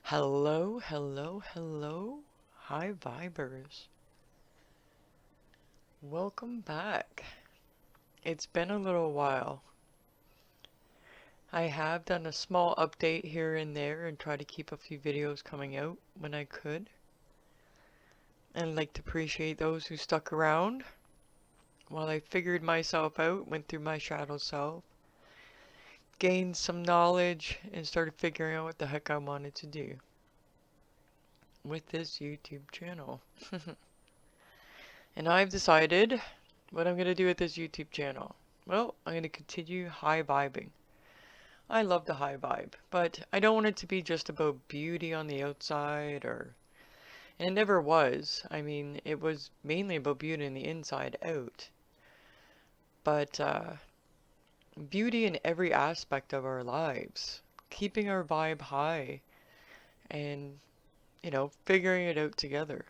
Hello, hello, hello. Hi, Vibers. Welcome back. It's been a little while. I have done a small update here and there and try to keep a few videos coming out when I could. And I'd like to appreciate those who stuck around while I figured myself out, went through my shadow self, gained some knowledge, and started figuring out what the heck I wanted to do with this YouTube channel. And I've decided what I'm going to do with this YouTube channel. Well, I'm going to continue high vibing. I love the high vibe, but I don't want it to be just about beauty on the outside or... And it never was. I mean, it was mainly about beauty on the inside out. But beauty in every aspect of our lives. Keeping our vibe high and, figuring it out together.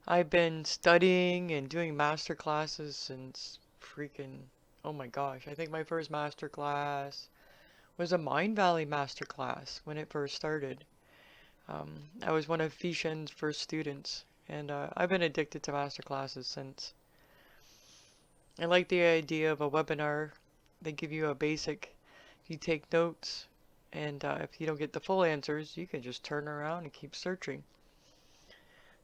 I've been studying and doing master classes since freaking, oh my gosh, I think my first master class was a Mind Valley master class when it first started. I was one of Fishen's first students, and I've been addicted to master classes since. I like the idea of a webinar. They give you a basic, you take notes, and if you don't get the full answers, you can just turn around and keep searching.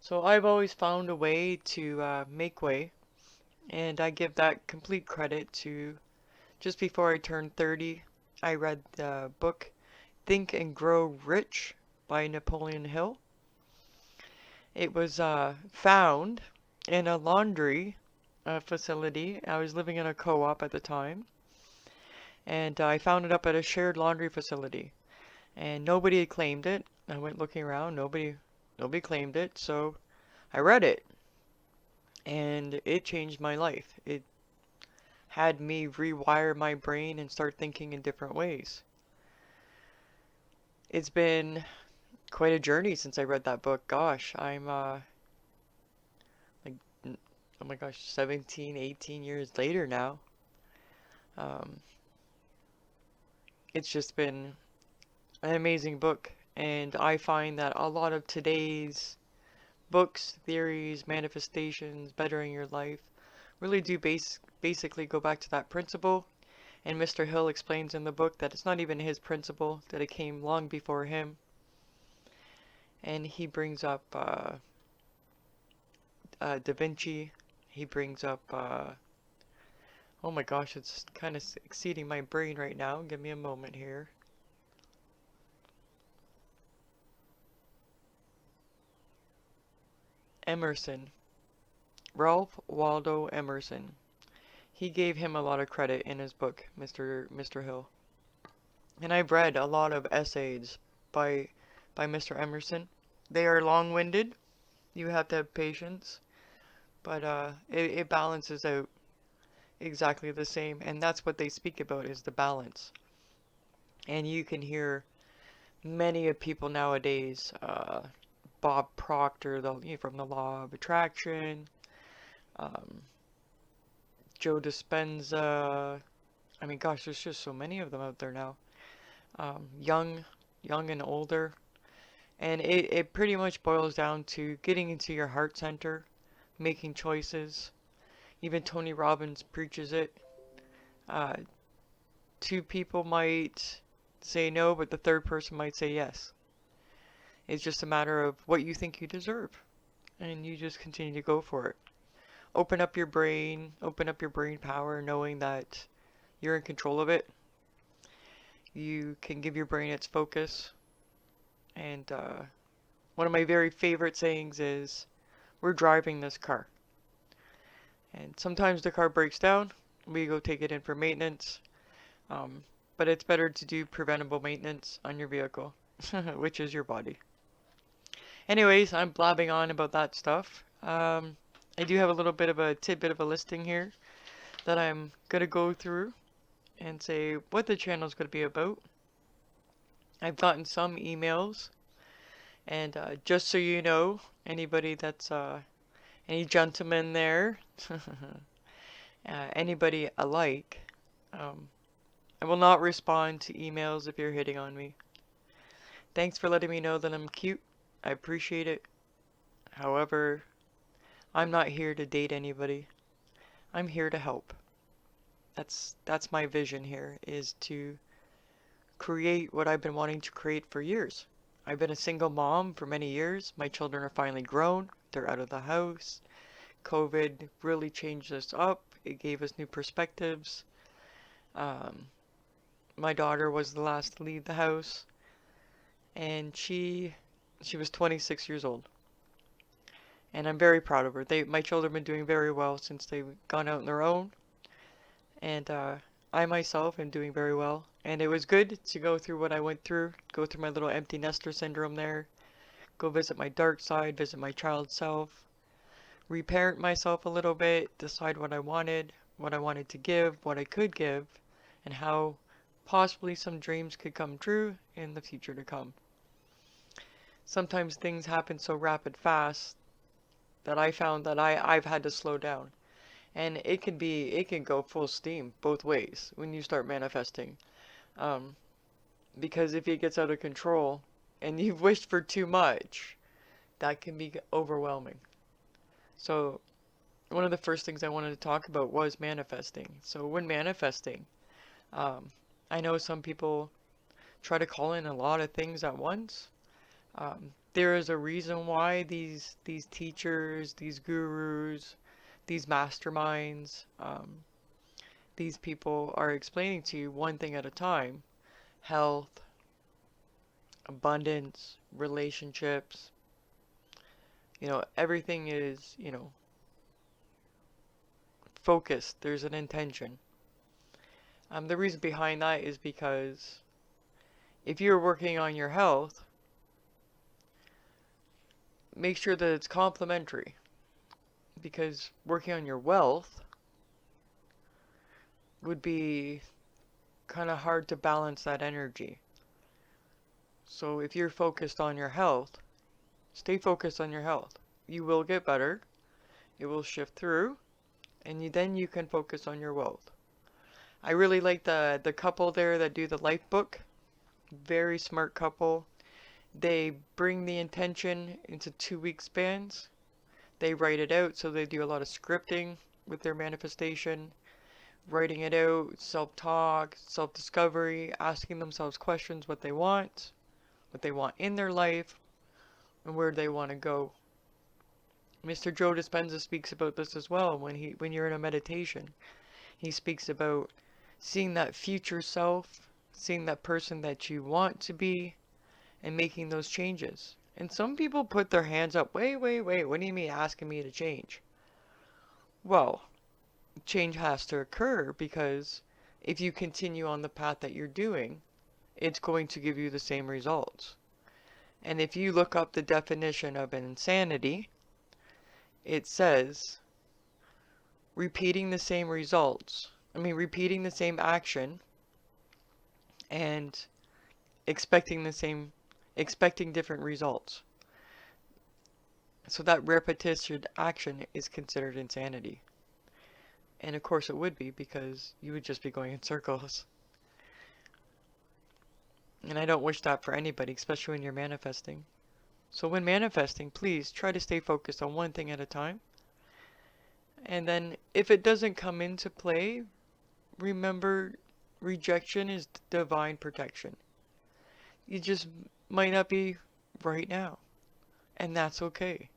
So I've always found a way to make way, and I give that complete credit to just before I turned 30, I read the book Think and Grow Rich by Napoleon Hill. It was found in a laundry facility. I was living in a co-op at the time, and I found it up at a shared laundry facility, and nobody had claimed it. I went looking around, nobody claimed it, so I read it, and it changed my life. It had me rewire my brain and start thinking in different ways. It's been quite a journey since I read that book. Gosh, I'm like, oh my gosh, 17, 18 years later now. Um, it's just been an amazing book, and I find that a lot of today's books, theories, manifestations, bettering your life, really do basically go back to that principle. And Mr. Hill explains in the book that it's not even his principle, that it came long before him. And he brings up Da Vinci. He brings up, oh my gosh, it's kind of exceeding my brain right now. Give me a moment here. Emerson. Ralph Waldo Emerson. He gave him a lot of credit in his book, Mr. Hill. And I've read a lot of essays by Mr. Emerson. They are long-winded. You have to have patience, but it balances out exactly the same, and that's what they speak about is the balance. And you can hear many of people nowadays, Bob Proctor, from the Law of Attraction, um, Joe Dispenza. I mean, gosh, there's just so many of them out there now. Young, young and older. And it pretty much boils down to getting into your heart center, making choices. Even Tony Robbins preaches it. Uh, Two people might say no, but the third person might say yes. It's just a matter of what you think you deserve. And you just continue to go for it. Open up your brain power, knowing that you're in control of it. You can give your brain its focus. And one of my very favorite sayings is, we're driving this car. And sometimes the car breaks down. We go take it in for maintenance. Um, but it's better to do preventable maintenance on your vehicle, which is your body. Anyways, I'm blabbing on about that stuff. I do have a little bit of a tidbit of a listing here that I'm going to go through and say what the channel is going to be about. I've gotten some emails, and just so you know, anybody that's, any gentlemen there, anybody alike, I will not respond to emails if you're hitting on me. Thanks for letting me know that I'm cute. I appreciate it. However, I'm not here to date anybody. I'm here to help. That's my vision here, is to create what I've been wanting to create for years. I've been a single mom for many years. My children are finally grown. They're out of the house. COVID really changed us up. It gave us new perspectives. Um, my daughter was the last to leave the house, and she was 26 years old. And I'm very proud of her. My children have been doing very well since they've gone out on their own, and I myself am doing very well. And it was good to go through what I went through, go through my little empty nester syndrome there, go visit my dark side, visit my child self, reparent myself a little bit, decide what I wanted to give, what I could give, and how possibly some dreams could come true in the future to come. Sometimes things happen so rapid fast that I found that I've had to slow down. And it can go full steam both ways when you start manifesting. Um, because if it gets out of control and you've wished for too much, that can be overwhelming. So one of the first things I wanted to talk about was manifesting. So when manifesting, um, I know some people try to call in a lot of things at once. There is a reason why these teachers, these gurus, these masterminds, these people are explaining to you one thing at a time: health, abundance, relationships. Everything is, focused. There's an intention. The reason behind that is because if you're working on your health, make sure that it's complementary. Because working on your wealth would be kind of hard to balance that energy. So if you're focused on your health, stay focused on your health. You will get better. It will shift through, and then you can focus on your wealth. I really like the couple there that do the life book. Very smart couple. They bring the intention into 2 week spans. They write it out, so they do a lot of scripting with their manifestation, writing it out, self-talk, self-discovery, asking themselves questions, what they want in their life, and where they want to go. Mr. Joe Dispenza speaks about this as well when you're in a meditation. He speaks about seeing that future self, seeing that person that you want to be, and making those changes. And some people put their hands up. Wait, what do you mean asking me to change? Well, change has to occur because if you continue on the path that you're doing, it's going to give you the same results. And if you look up the definition of insanity, it says repeating the same repeating the same action and expecting different results. So that repetition action is considered insanity. And of course it would be, because you would just be going in circles. And I don't wish that for anybody, especially when you're manifesting. So when manifesting, please try to stay focused on one thing at a time. And then if it doesn't come into play, remember, rejection is divine protection. You just might not be right now. And that's okay.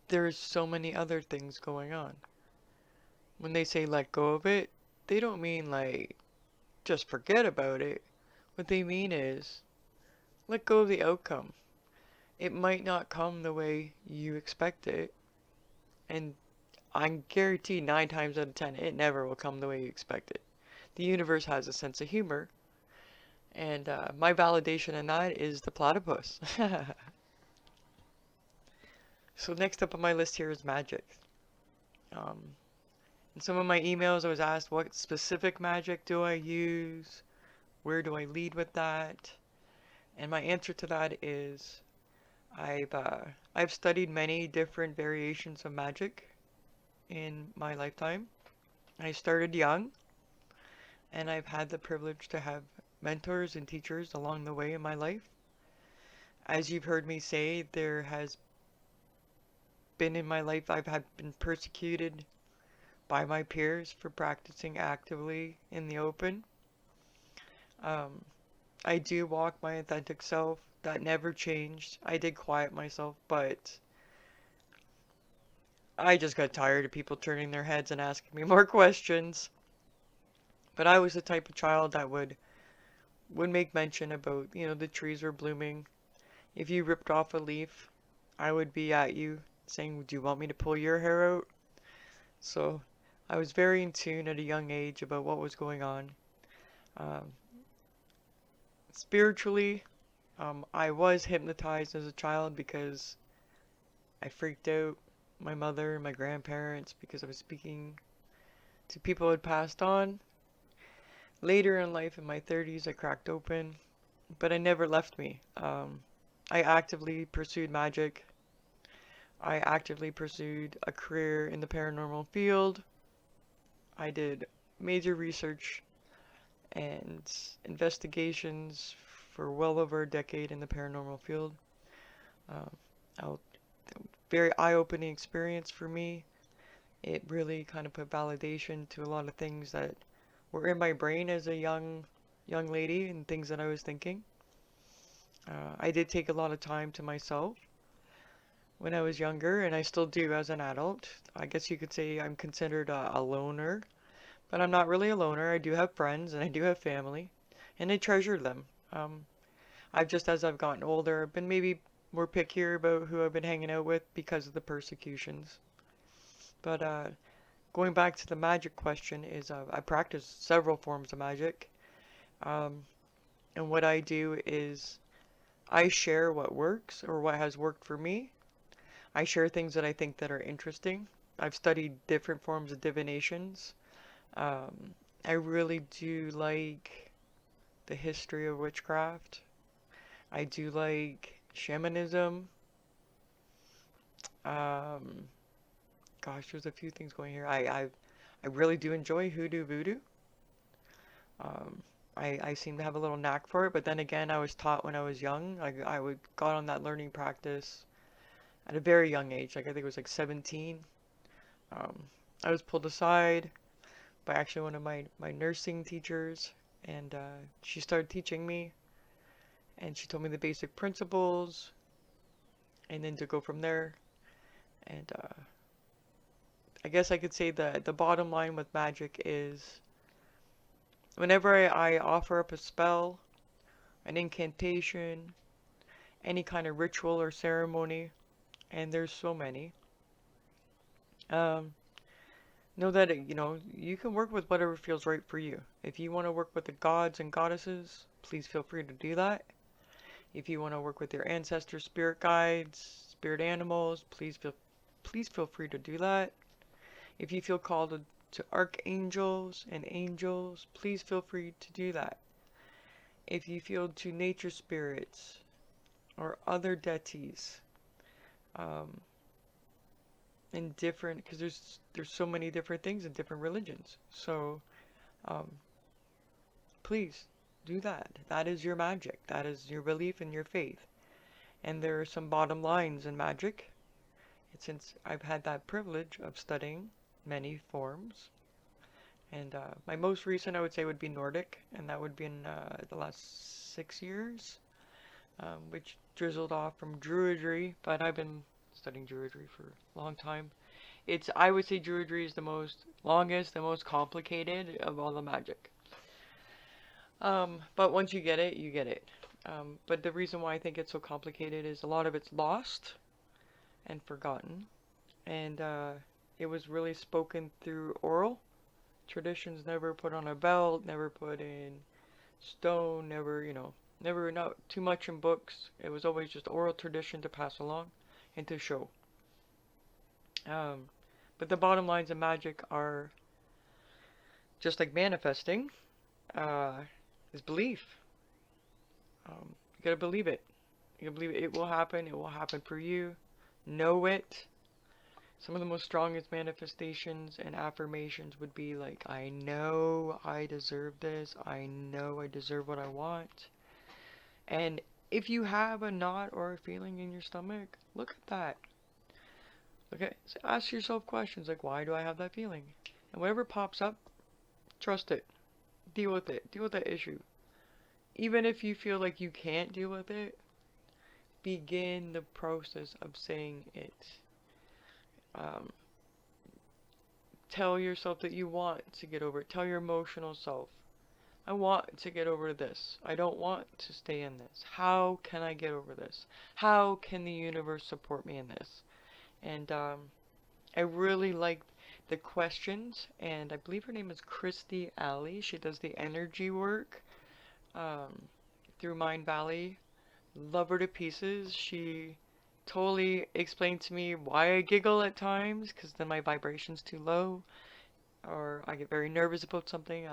There's so many other things going on. When they say let go of it, they don't mean like just forget about it. What they mean is let go of the outcome. It might not come the way you expect it. And I guarantee 9 times out of 10 it never will come the way you expect it. The universe has a sense of humor. And my validation in that is the platypus. So next up on my list here is magic. In some of my emails I was asked, what specific magic do I use? Where do I lead with that? And my answer to that is I've studied many different variations of magic in my lifetime. I started young, and I've had the privilege to have mentors and teachers along the way in my life. As you've heard me say, there has been in my life I've had been persecuted by my peers for practicing actively in the open. Um, I do walk my authentic self. That never changed. I did quiet myself, but I just got tired of people turning their heads and asking me more questions. But I was the type of child that would make mention about, the trees were blooming. If you ripped off a leaf, I would be at you saying, "Do you want me to pull your hair out?" So I was very in tune at a young age about what was going on. Um, Spiritually, I was hypnotized as a child because I freaked out my mother and my grandparents because I was speaking to people who had passed on. Later in life, in my 30s, I cracked open, but it never left me. I actively pursued magic. I actively pursued a career in the paranormal field. I did major research and investigations for well over a decade in the paranormal field. Um, a very eye-opening experience for me. It really kind of put validation to a lot of things that were in my brain as a young lady and things that I was thinking. I did take a lot of time to myself when I was younger, and I still do as an adult. I guess you could say I'm considered a loner, but I'm not really a loner. I do have friends and I do have family, and I treasure them. I've just, as I've gotten older, been maybe more pickier about who I've been hanging out with because of the persecutions. But going back to the magic question is I practice several forms of magic. Um, and what I do is I share what works or what has worked for me. I share things that I think that are interesting. I've studied different forms of divinations. Um, I really do like the history of witchcraft. I do like shamanism. Um, Gosh, there's a few things going here. I really do enjoy hoodoo voodoo. Um, I seem to have a little knack for it, but then again, I was taught when I was young. I would got on that learning practice at a very young age. Like I think it was like 17. Um, I was pulled aside by actually one of my nursing teachers, and she started teaching me, and she told me the basic principles, and then to go from there. And I guess I could say that the bottom line with magic is whenever I offer up a spell, an incantation, any kind of ritual or ceremony, and there's so many, um, know that you can work with whatever feels right for you. If you want to work with the gods and goddesses, please feel free to do that. If you want to work with your ancestors, spirit guides, spirit animals, please feel free to do that. If you feel called to archangels and angels, please feel free to do that. If you feel to nature spirits or other deities, um, in different, because there's so many different things in different religions. So um, please do that. That is your magic. That is your belief and your faith. And there are some bottom lines in magic. And since I've had that privilege of studying many forms, and my most recent I would say would be Nordic, and that would be in the last 6 years, which drizzled off from Druidry, but I've been studying Druidry for a long time. I would say Druidry is the most longest, the most complicated of all the magic. But once you get it, you get it. But the reason why I think it's so complicated is a lot of it's lost and forgotten, and it was really spoken through oral traditions, never put on a belt, never put in stone, never not too much in books. It was always just oral tradition to pass along and to show. Um, but the bottom lines of magic are just like manifesting, uh, is belief. You gotta believe it. You gotta believe it. It will happen. It will happen for you. Know it. Some of the most strongest manifestations and affirmations would be like, I know I deserve this. I know I deserve what I want. And If you have a knot or a feeling in your stomach, look at that. Okay, so ask yourself questions like, why do I have that feeling? And whatever pops up, trust it. Deal with it. Deal with that issue. Even if you feel like you can't deal with it, begin the process of saying it. Um, Tell yourself that you want to get over it. Tell your emotional self, I want to get over this. I don't want to stay in this. How can I get over this? How can the universe support me in this? And I really like the questions, and I believe her name is Christy Alley. She does the energy work um, through Mind Valley. Love her to pieces. She totally explained to me why I giggle at times, because then my vibration's too low, or I get very nervous about something.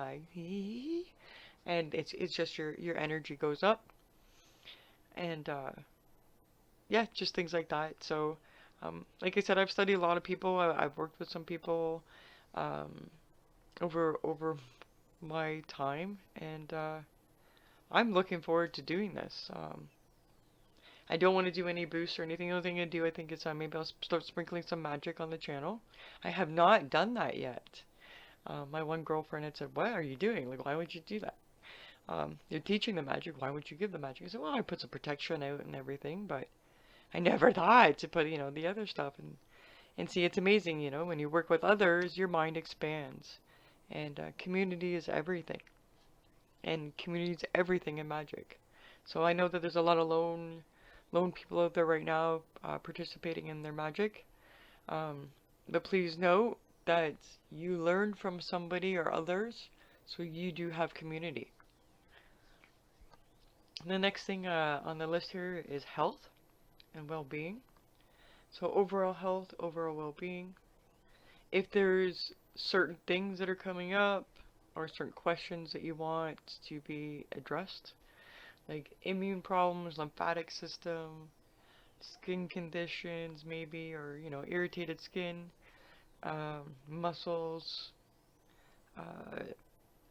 And it's just your energy goes up, and yeah, just things like that. So, like I said, I've studied a lot of people. I've worked with some people um, over my time, and I'm looking forward to doing this. I don't want to do any boosts or anything. The only thing I do, I think, is maybe I'll start sprinkling some magic on the channel. I have not done that yet. My one girlfriend had said, "What are you doing? Like, why would you do that? You're teaching the magic. Why would you give the magic?" I said, "Well, I put some protection out and everything, but I never thought to put, the other stuff." And see, it's amazing, when you work with others, your mind expands, and community is everything, and community is everything in magic. So I know that there's a lot of lone people out there right now participating in their magic. Um, but please know that you learn from somebody or others, so you do have community. The next thing on the list here is health and well-being. So overall health, overall well-being. If there's certain things that are coming up or certain questions that you want to be addressed, like immune problems, lymphatic system, skin conditions maybe, or irritated skin, muscles. Uh,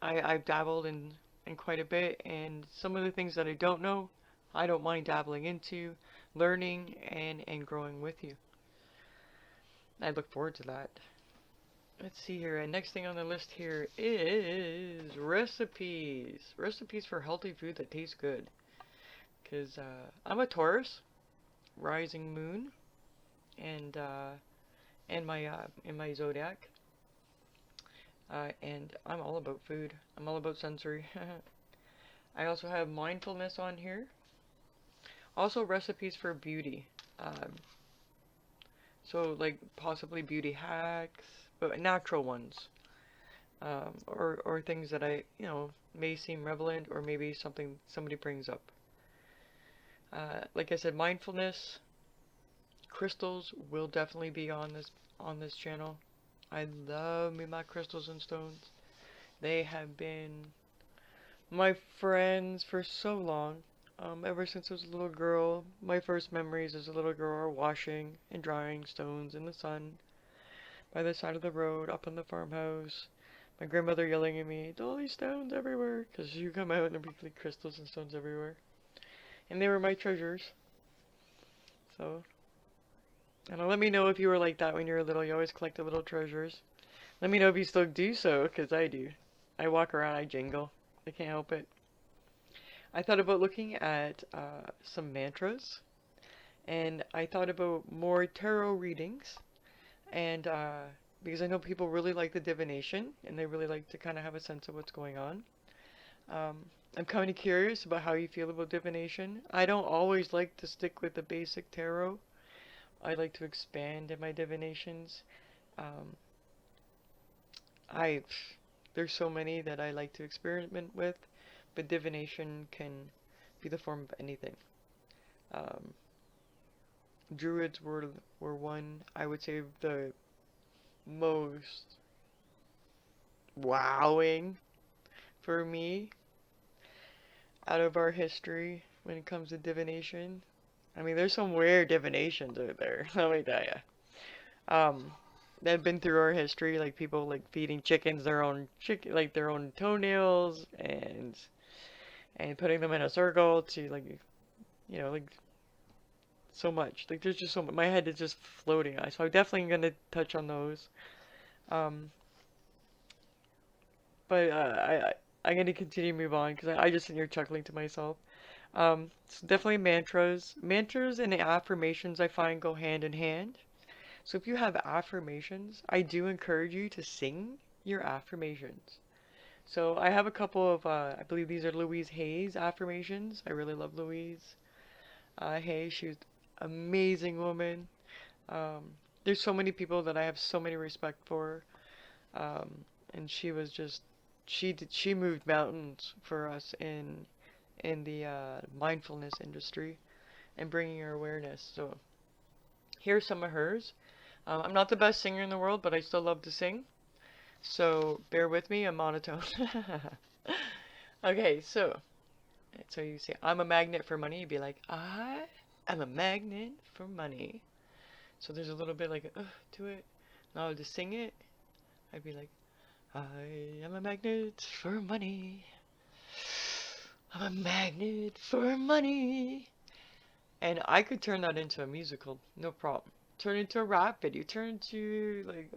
I've dabbled in quite a bit, and some of the things that I don't know, I don't mind dabbling into, learning and growing with you. I look forward to that. Let's see here. And next thing on the list here is recipes. Recipes for healthy food that tastes good. Because I'm a Taurus, rising moon, and in my zodiac. And I'm all about food. I'm all about sensory. I also have mindfulness on here. Also recipes for beauty. Um, so like possibly beauty hacks, but natural ones. Or things that I, may seem relevant or maybe something somebody brings up. Like I said, mindfulness, crystals will definitely be on this channel. I love me my crystals and stones. They have been my friends for so long. Ever since I was a little girl, my first memories as a little girl are washing and drying stones in the sun by the side of the road up in the farmhouse. My grandmother yelling at me, all these stones everywhere, because you come out and there'd be like crystals and stones everywhere. And they were my treasures. So, and let me know if you were like that when you were little. You always collected little treasures. Let me know if you still do so, because I do. I walk around, I jingle. I can't help it. I thought about looking at some mantras, and I thought about more tarot readings, and because I know people really like the divination, and they really like to kind of have a sense of what's going on. Um, I'm kind of curious about how you feel about divination. I don't always like to stick with the basic tarot. I like to expand in my divinations. Um, I there's so many that I like to experiment with, but divination can be the form of anything. Um, Druids were one, I would say, the most wowing for me out of our history when it comes to divination. I mean, there's some weird divinations out there, let me tell you. Um, that have been through our history, like people like feeding chickens their own toenails, and putting them in a circle to like like so much. Like there's just so much. My head is just floating. So I'm definitely gonna touch on those. Um, but I'm gonna continue to move on because I just sit here chuckling to myself. So definitely mantras. Mantras and affirmations I find go hand in hand. So if you have affirmations, I do encourage you to sing your affirmations. So I have a couple of, I believe these are Louise Hay's affirmations. I really love Louise. Hay, she was an amazing woman. Um, there's so many people that I have so many respect for. Um, and she was just, she moved mountains for us in the mindfulness industry and bringing her awareness. So here's some of hers. I'm not the best singer in the world, but I still love to sing. So bear with me, I'm monotone. Okay, so you say, I'm a magnet for money. You'd be like, I am a magnet for money. So there's a little bit like to it. Now to sing it, I'd be like, I am a magnet for money. I'm a magnet for money. And I could turn that into a musical, no problem. Turn it into a rap video. Turn it into like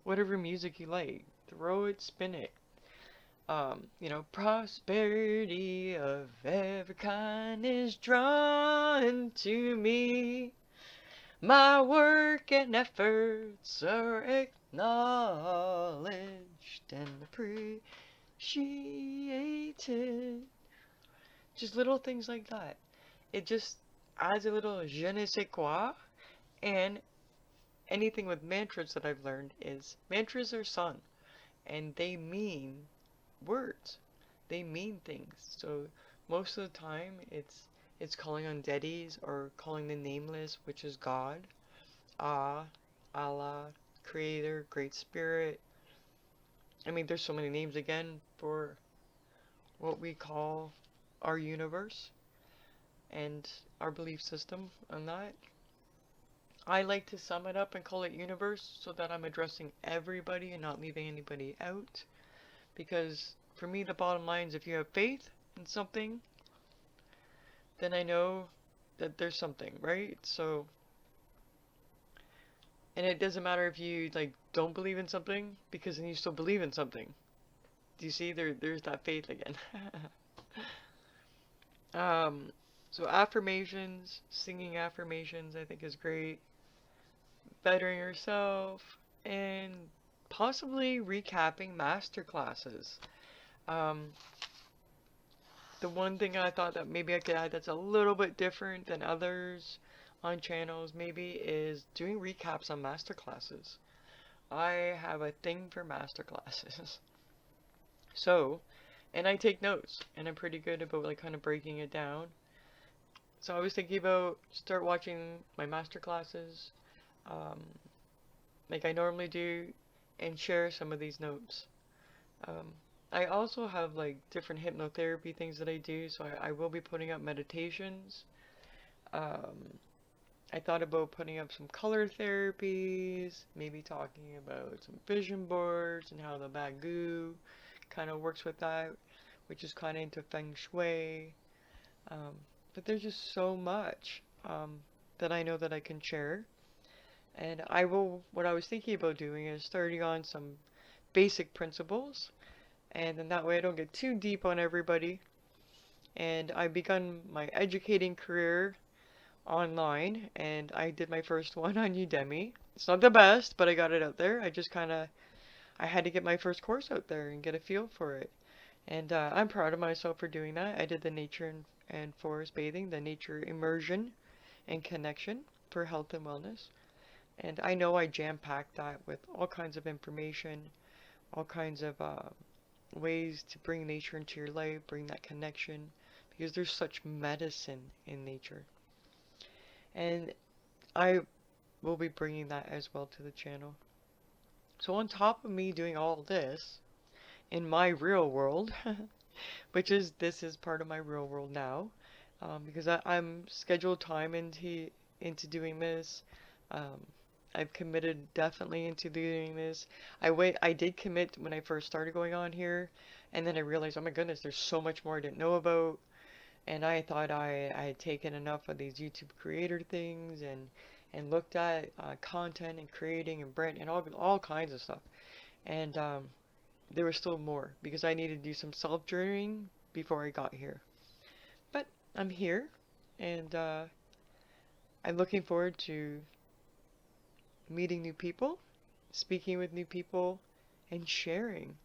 whatever music you like. Throw it, spin it. Prosperity of every kind is drawn to me. My work and efforts are acknowledged and appreciated. Just little things like that. It just adds a little je ne sais quoi. And anything with mantras that I've learned is mantras are sun and they mean words. They mean things. So most of the time it's calling on deities or calling the nameless, which is God, Ah, Allah, Creator, Great Spirit. I mean, there's so many names again for what we call our universe and our belief system on that. I like to sum it up and call it universe so that I'm addressing everybody and not leaving anybody out. Because for me, the bottom line is if you have faith in something, then I know that there's something, right? So, and it doesn't matter if you like don't believe in something because then you still believe in something. Do you see? There's that faith again. um, so affirmations, singing affirmations, I think is great. Bettering yourself and possibly recapping master classes. Um, the one thing I thought that maybe I could add that's a little bit different than others on channels maybe is doing recaps on master classes. I have a thing for master classes. So, and I take notes and I'm pretty good about like kind of breaking it down. So I was thinking about start watching my master classes um, like I normally do and share some of these notes. Um, I also have like different hypnotherapy things that I do, so I will be putting up meditations. Um, I thought about putting up some color therapies, maybe talking about some vision boards and how the bagu kind of works with that, which is kind of into feng shui. Um, but there's just so much that I know that I can share. And what I was thinking about doing is starting on some basic principles, and then that way I don't get too deep on everybody. And I begun my educating career online, and I did my first one on Udemy. It's not the best, but I got it out there. I had to get my first course out there and get a feel for it. And I'm proud of myself for doing that. I did the nature and forest bathing, the nature immersion and connection for health and wellness. And I know I jam-packed that with all kinds of information, all kinds of ways to bring nature into your life, bring that connection, because there's such medicine in nature. And I will be bringing that as well to the channel. So on top of me doing all this in my real world, this is part of my real world now, because I'm scheduled time into doing this. Um, I've committed definitely into doing this. I did commit when I first started going on here, and then I realized, oh my goodness, there's so much more I didn't know about. And I thought I had taken enough of these YouTube creator things and looked at content and creating and brand and all kinds of stuff. And there was still more because I needed to do some self-journeying before I got here. But I'm here, and I'm looking forward to meeting new people, speaking with new people, and sharing.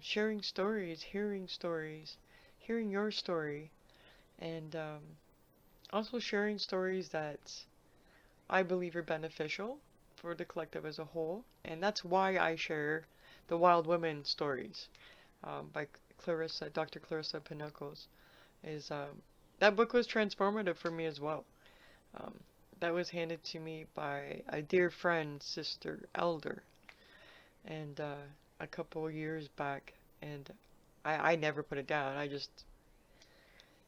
Sharing stories, hearing your story, and also sharing stories that I believe are beneficial for the collective as a whole. And that's why I share the Wild Women stories by Dr. Clarissa Pinocchio's. Is That book was transformative for me as well. Um, that was handed to me by a dear friend, sister, elder, and a couple years back, and I never put it down.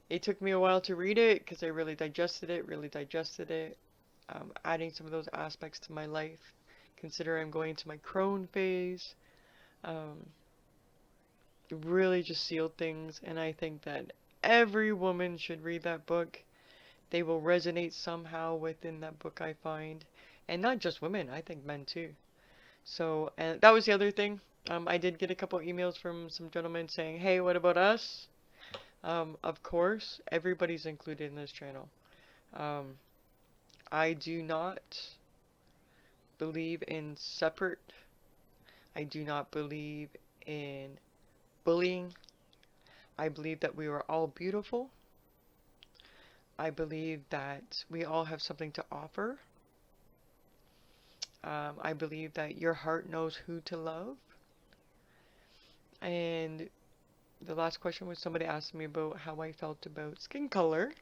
It took me a while to read it because I really digested it, adding some of those aspects to my life. Consider I'm going to my crone phase. Um, really just sealed things, and I think that every woman should read that book. They will resonate somehow within that book, I find. And not just women, I think men too. So, and that was the other thing. I did get a couple emails from some gentlemen saying, hey, what about us? Of course, everybody's included in this channel. Um, I do not believe in separate. I do not believe in bullying. I believe that we are all beautiful. I believe that we all have something to offer. I believe that your heart knows who to love. And the last question was somebody asked me about how I felt about skin color.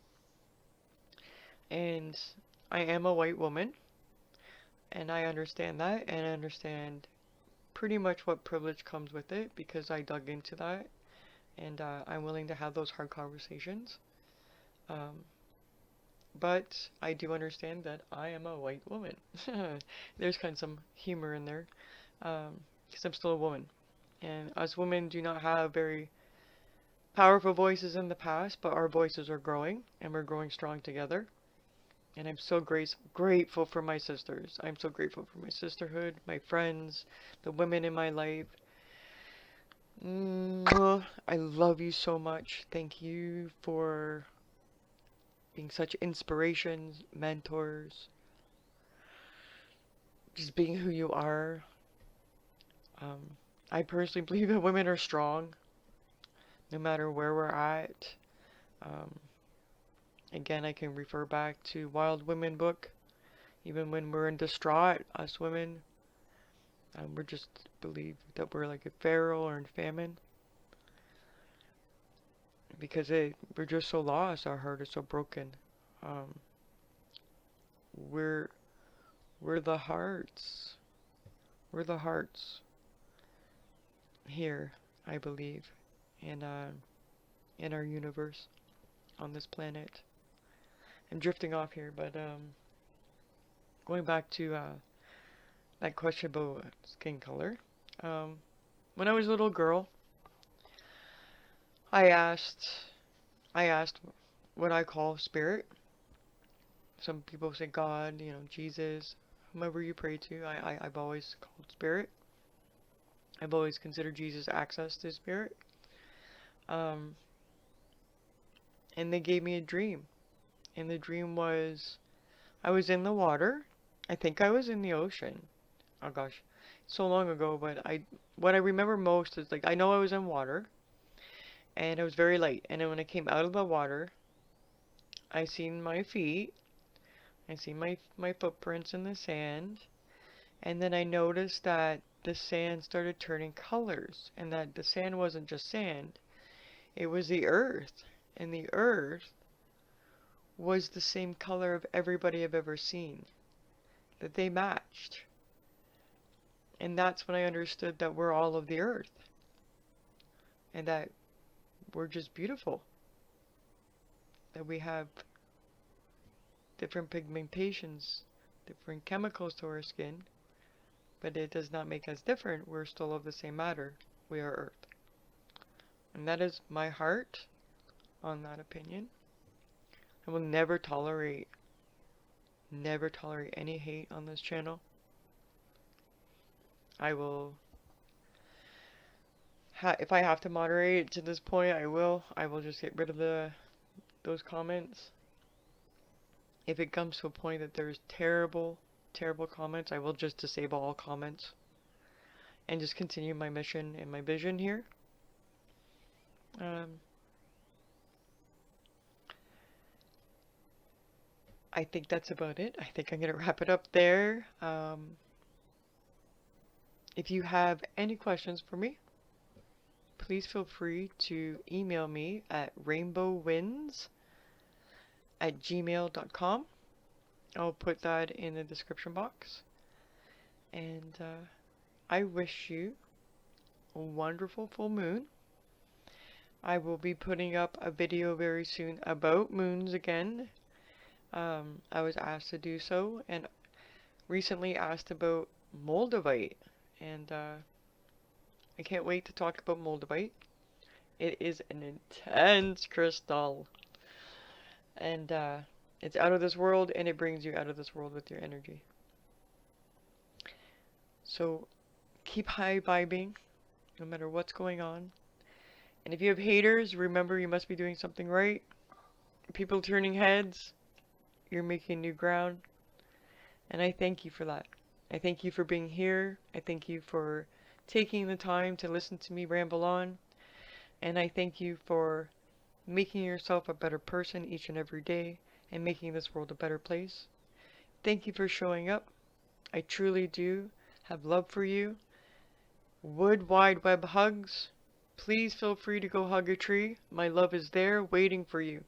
And I am a white woman. And I understand that. And I understand pretty much what privilege comes with it because I dug into that. And I'm willing to have those hard conversations. Um, but I do understand that I am a white woman. There's kind of some humor in there. Because I'm still a woman. And us women do not have very powerful voices in the past, but our voices are growing, and we're growing strong together. And I'm so grateful for my sisters. I'm so grateful for my sisterhood, my friends, the women in my life. I love you so much. Thank you for being such inspirations, mentors, just being who you are. Um, I personally believe that women are strong, no matter where we're at. Um, Again, I can refer back to Wild Women book. Even when we're in distraught, us women, we're just believe that we're like a pharaoh or in famine. Because we're just so lost, our heart is so broken. Um, we're we're the hearts. We're the hearts here, I believe, in our universe, on this planet. I'm drifting off here, but going back to that question about skin color. Um, when I was a little girl, I asked I asked what I call spirit. Some people say God, Jesus, whomever you pray to. I've always called spirit. I've always considered Jesus access to spirit. Um, and they gave me a dream. And the dream was I was in the water. I think I was in the ocean. Oh gosh, so long ago, but what I remember most is like I know I was in water and it was very light. And then when I came out of the water, I seen my feet. I seen my footprints in the sand. And then I noticed that the sand started turning colors and that the sand wasn't just sand. It was the earth. And the earth was the same color of everybody I've ever seen. That they matched. And that's when I understood that we're all of the earth. And that we're just beautiful. That we have different pigmentations, different chemicals to our skin. But it does not make us different. We're still of the same matter. We are earth. And that is my heart, on that opinion. I will never tolerate any hate on this channel. I will, if I have to moderate to this point, I will. I will just get rid of those comments. If it comes to a point that there's terrible comments, I will just disable all comments and just continue my mission and my vision here. I think that's about it. I think I'm going to wrap it up there. If you have any questions for me, please feel free to email me at rainbowwinds@gmail.com. I'll put that in the description box. And I wish you a wonderful full moon. I will be putting up a video very soon about moons again. I was asked to do so, and recently asked about Moldavite. And I can't wait to talk about Moldavite. It is an intense crystal. And it's out of this world, and it brings you out of this world with your energy. So keep high vibing, no matter what's going on. And if you have haters, remember you must be doing something right. People turning heads, you're making new ground. And I thank you for that. I thank you for being here. I thank you for taking the time to listen to me ramble on. And I thank you for making yourself a better person each and every day and making this world a better place. Thank you for showing up. I truly do have love for you. Wood Wide Web hugs. Please feel free to go hug a tree. My love is there waiting for you.